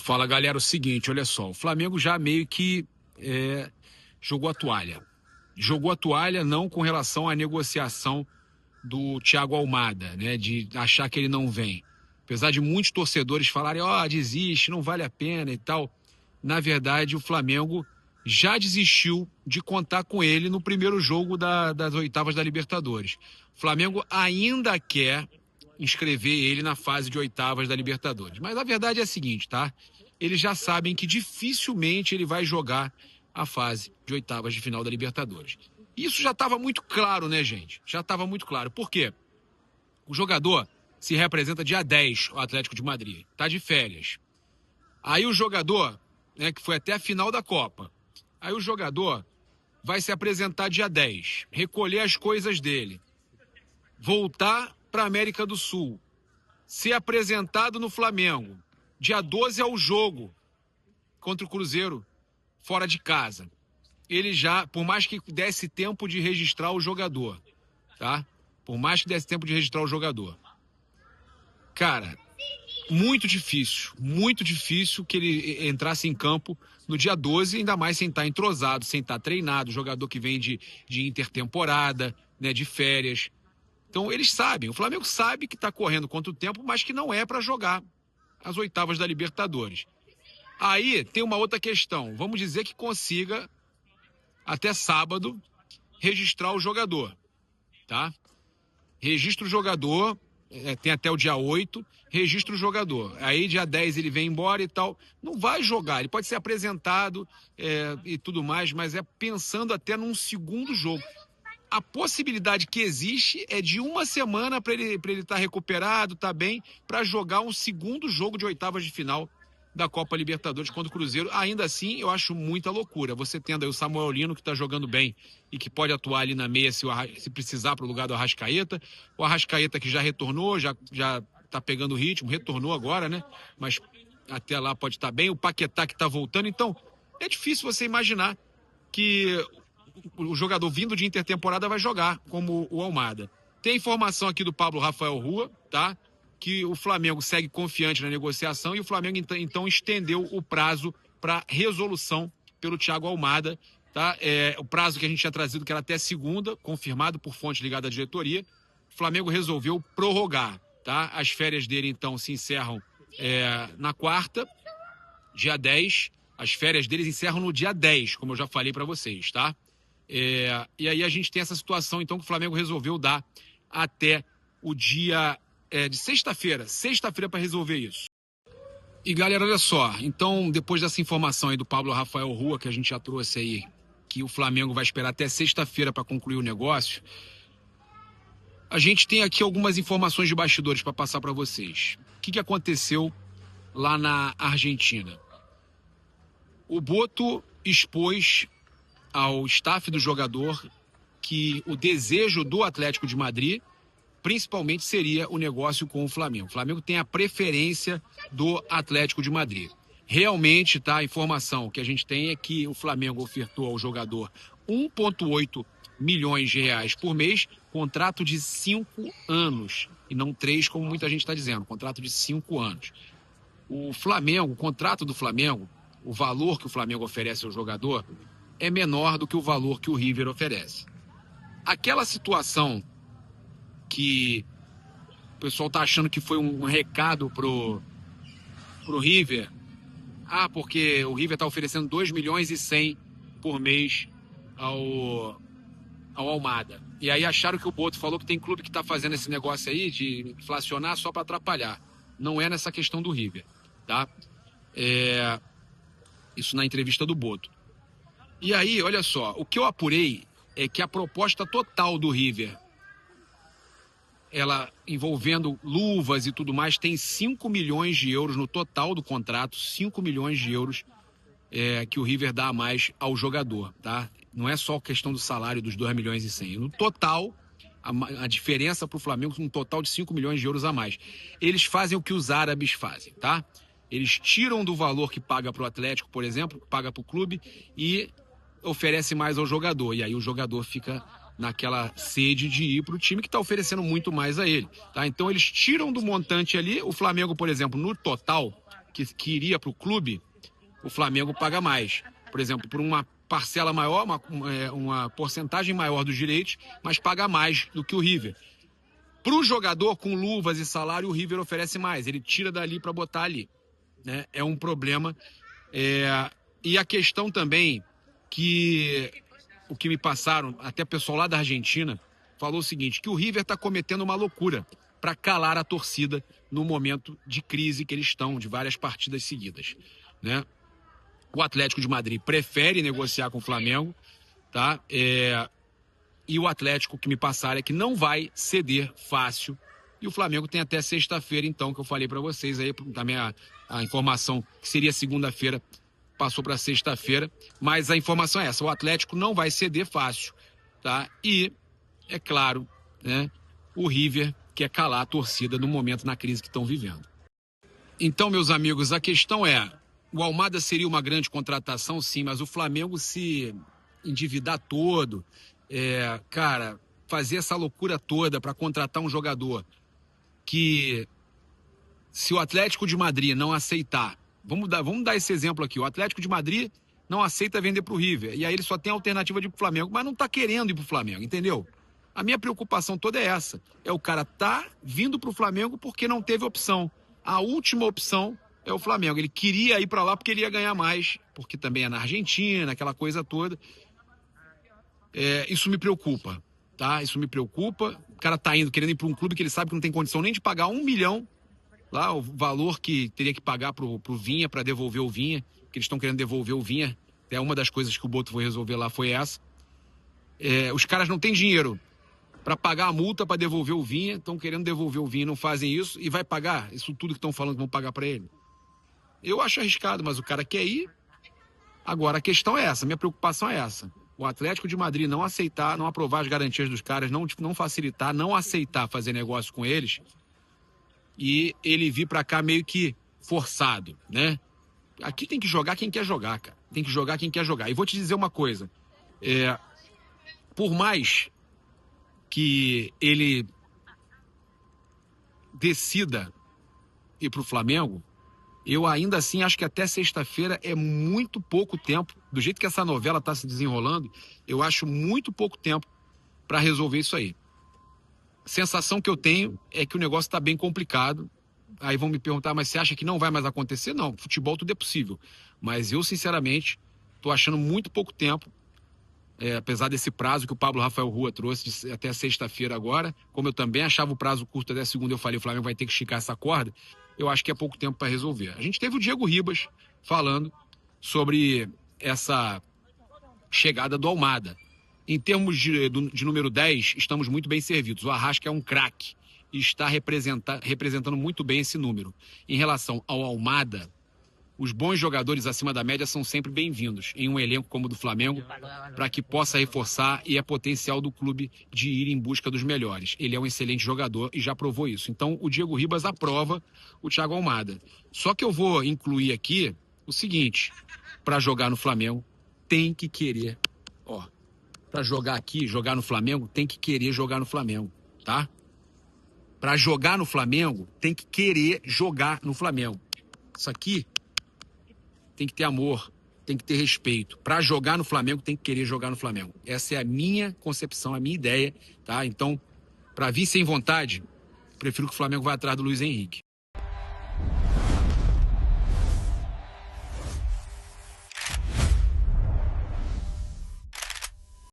Fala, galera, o seguinte, olha só, o Flamengo já meio que jogou a toalha. Jogou a toalha não com relação à negociação do Thiago Almada, né, de achar que ele não vem. Apesar de muitos torcedores falarem, desiste, não vale a pena e tal. Na verdade, o Flamengo já desistiu de contar com ele no primeiro jogo das oitavas da Libertadores. O Flamengo ainda quer inscrever ele na fase de oitavas da Libertadores. Mas a verdade é a seguinte, tá? Eles já sabem que dificilmente ele vai jogar a fase de oitavas de final da Libertadores. Isso já estava muito claro, né, gente? Já estava muito claro. Por quê? O jogador se representa dia 10, o Atlético de Madrid. Tá de férias. Aí o jogador, né, que foi até a final da Copa, aí o jogador vai se apresentar dia 10, recolher as coisas dele, voltar para a América do Sul, ser apresentado no Flamengo. Dia 12 é o jogo contra o Cruzeiro, fora de casa. Ele já, por mais que desse tempo de registrar o jogador, tá? Por mais que desse tempo de registrar o jogador. Cara, muito difícil que ele entrasse em campo no dia 12, ainda mais sem estar entrosado, sem estar treinado, jogador que vem de intertemporada, né, de férias. Então eles sabem, o Flamengo sabe que está correndo contra o tempo, mas que não é para jogar as oitavas da Libertadores. Aí tem uma outra questão, vamos dizer que consiga até sábado registrar o jogador, tá? Registra o jogador, tem até o dia 8, registra o jogador. Aí dia 10 ele vem embora e tal. Não vai jogar, ele pode ser apresentado e tudo mais, mas é pensando até num segundo jogo. A possibilidade que existe é de uma semana para ele estar recuperado, tá bem, para jogar um segundo jogo de oitavas de final da Copa Libertadores contra o Cruzeiro. Ainda assim, eu acho muita loucura. Você tendo aí o Samuel Lino, que está jogando bem e que pode atuar ali na meia se precisar para o lugar do Arrascaeta. O Arrascaeta que já retornou, já está pegando ritmo, retornou agora, né? Mas até lá pode estar bem. O Paquetá que está voltando. Então, é difícil você imaginar que o jogador vindo de intertemporada vai jogar, como o Almada. Tem informação aqui do Pablo Rafael Rua, tá? Que o Flamengo segue confiante na negociação e o Flamengo então estendeu o prazo para resolução pelo Thiago Almada, tá? O prazo que a gente tinha trazido, que era até segunda, confirmado por fonte ligada à diretoria. O Flamengo resolveu prorrogar, tá? As férias dele então se encerram na quarta, dia 10. As férias deles encerram no dia 10, como eu já falei para vocês, tá? E aí a gente tem essa situação então que o Flamengo resolveu dar até o dia de sexta-feira para resolver isso. E galera, olha só, então depois dessa informação aí do Pablo Rafael Rua, que a gente já trouxe aí, que o Flamengo vai esperar até sexta-feira para concluir o negócio, a gente tem aqui algumas informações de bastidores para passar para vocês. O que aconteceu lá na Argentina? O Boto expôs ao staff do jogador que o desejo do Atlético de Madrid principalmente seria o negócio com o Flamengo. O Flamengo tem a preferência do Atlético de Madrid. Realmente, tá, a informação que a gente tem é que o Flamengo ofertou ao jogador 1,8 milhões de reais por mês, contrato de 5 anos, e não 3, como muita gente está dizendo, contrato de 5 anos. O Flamengo, o contrato do Flamengo, o valor que o Flamengo oferece ao jogador é menor do que o valor que o River oferece. Aquela situação que o pessoal tá achando que foi um recado pro River, porque o River tá oferecendo 2 milhões e 100 por mês ao Almada. E aí acharam que o Boto falou que tem clube que tá fazendo esse negócio aí de inflacionar só para atrapalhar. Não é nessa questão do River, tá? Isso na entrevista do Boto. E aí, olha só, o que eu apurei é que a proposta total do River, ela envolvendo luvas e tudo mais, tem 5 milhões de euros no total do contrato, 5 milhões de euros que o River dá a mais ao jogador, tá? Não é só a questão do salário dos 2 milhões e 100. No total, a diferença para o Flamengo é um total de 5 milhões de euros a mais. Eles fazem o que os árabes fazem, tá? Eles tiram do valor que paga para o Atlético, por exemplo, que paga para o clube, e oferece mais ao jogador. E aí o jogador fica naquela sede de ir para o time que está oferecendo muito mais a ele, tá? Então eles tiram do montante ali. O Flamengo, por exemplo, no total, que iria para o clube, o Flamengo paga mais. Por exemplo, por uma parcela maior, uma porcentagem maior dos direitos, mas paga mais do que o River. Para o jogador com luvas e salário, o River oferece mais. Ele tira dali para botar ali. Né? É um problema. E a questão também que o que me passaram, até o pessoal lá da Argentina, falou o seguinte, que o River está cometendo uma loucura para calar a torcida no momento de crise que eles estão, de várias partidas seguidas. Né? O Atlético de Madrid prefere negociar com o Flamengo, tá? E o Atlético, que me passaram, é que não vai ceder fácil. E o Flamengo tem até sexta-feira, então, que eu falei para vocês aí, também a informação que seria segunda-feira passou para sexta-feira. Mas a informação é essa, o Atlético não vai ceder fácil, tá? E, é claro, né, o River quer calar a torcida no momento, na crise que estão vivendo. Então, meus amigos, a questão é, o Almada seria uma grande contratação, sim, mas o Flamengo se endividar todo, cara, fazer essa loucura toda para contratar um jogador que, se o Atlético de Madrid não aceitar, vamos dar esse exemplo aqui, o Atlético de Madrid não aceita vender para o River, e aí ele só tem a alternativa de ir para o Flamengo, mas não está querendo ir para o Flamengo, entendeu? A minha preocupação toda é essa, o cara tá vindo para o Flamengo porque não teve opção. A última opção é o Flamengo. Ele queria ir para lá porque ele ia ganhar mais, porque também é na Argentina, aquela coisa toda. Isso me preocupa, tá? Isso me preocupa. O cara tá indo, querendo ir para um clube que ele sabe que não tem condição nem de pagar 1 milhão, lá, o valor que teria que pagar pro Vinha, para devolver o Vinha, que eles estão querendo devolver o Vinha. Até uma das coisas que o Boto foi resolver lá foi essa. Os caras não têm dinheiro para pagar a multa para devolver o Vinha, estão querendo devolver o Vinha, não fazem isso, e vai pagar isso tudo que estão falando que vão pagar para ele. Eu acho arriscado, mas o cara quer ir. Agora, a questão é essa, minha preocupação é essa. O Atlético de Madrid não aceitar, não aprovar as garantias dos caras, não facilitar, não aceitar fazer negócio com eles, e ele vir para cá meio que forçado, né? Aqui tem que jogar quem quer jogar, cara. Tem que jogar quem quer jogar. E vou te dizer uma coisa. Por mais que ele decida ir para o Flamengo, eu ainda assim acho que até sexta-feira é muito pouco tempo. Do jeito que essa novela está se desenrolando, eu acho muito pouco tempo para resolver isso aí. A sensação que eu tenho é que o negócio está bem complicado. Aí vão me perguntar, mas você acha que não vai mais acontecer? Não, futebol tudo é possível. Mas eu, sinceramente, estou achando muito pouco tempo. Apesar desse prazo que o Pablo Rafael Rua trouxe até sexta-feira agora, como eu também achava o prazo curto até segunda, eu falei, o Flamengo vai ter que esticar essa corda, eu acho que é pouco tempo para resolver. A gente teve o Diego Ribas falando sobre essa chegada do Almada. Em termos de número 10, estamos muito bem servidos. O Arrasca é um craque e está representando muito bem esse número. Em relação ao Almada, os bons jogadores acima da média são sempre bem-vindos em um elenco como o do Flamengo, para que possa reforçar, e é potencial do clube de ir em busca dos melhores. Ele é um excelente jogador e já provou isso. Então, o Diego Ribas aprova o Thiago Almada. Só que eu vou incluir aqui o seguinte, para jogar no Flamengo, tem que querer, para jogar aqui, jogar no Flamengo, tem que querer jogar no Flamengo, tá? Para jogar no Flamengo, tem que querer jogar no Flamengo. Isso aqui tem que ter amor, tem que ter respeito. Para jogar no Flamengo, tem que querer jogar no Flamengo. Essa é a minha concepção, a minha ideia, tá? Então, para vir sem vontade, prefiro que o Flamengo vá atrás do Luiz Henrique.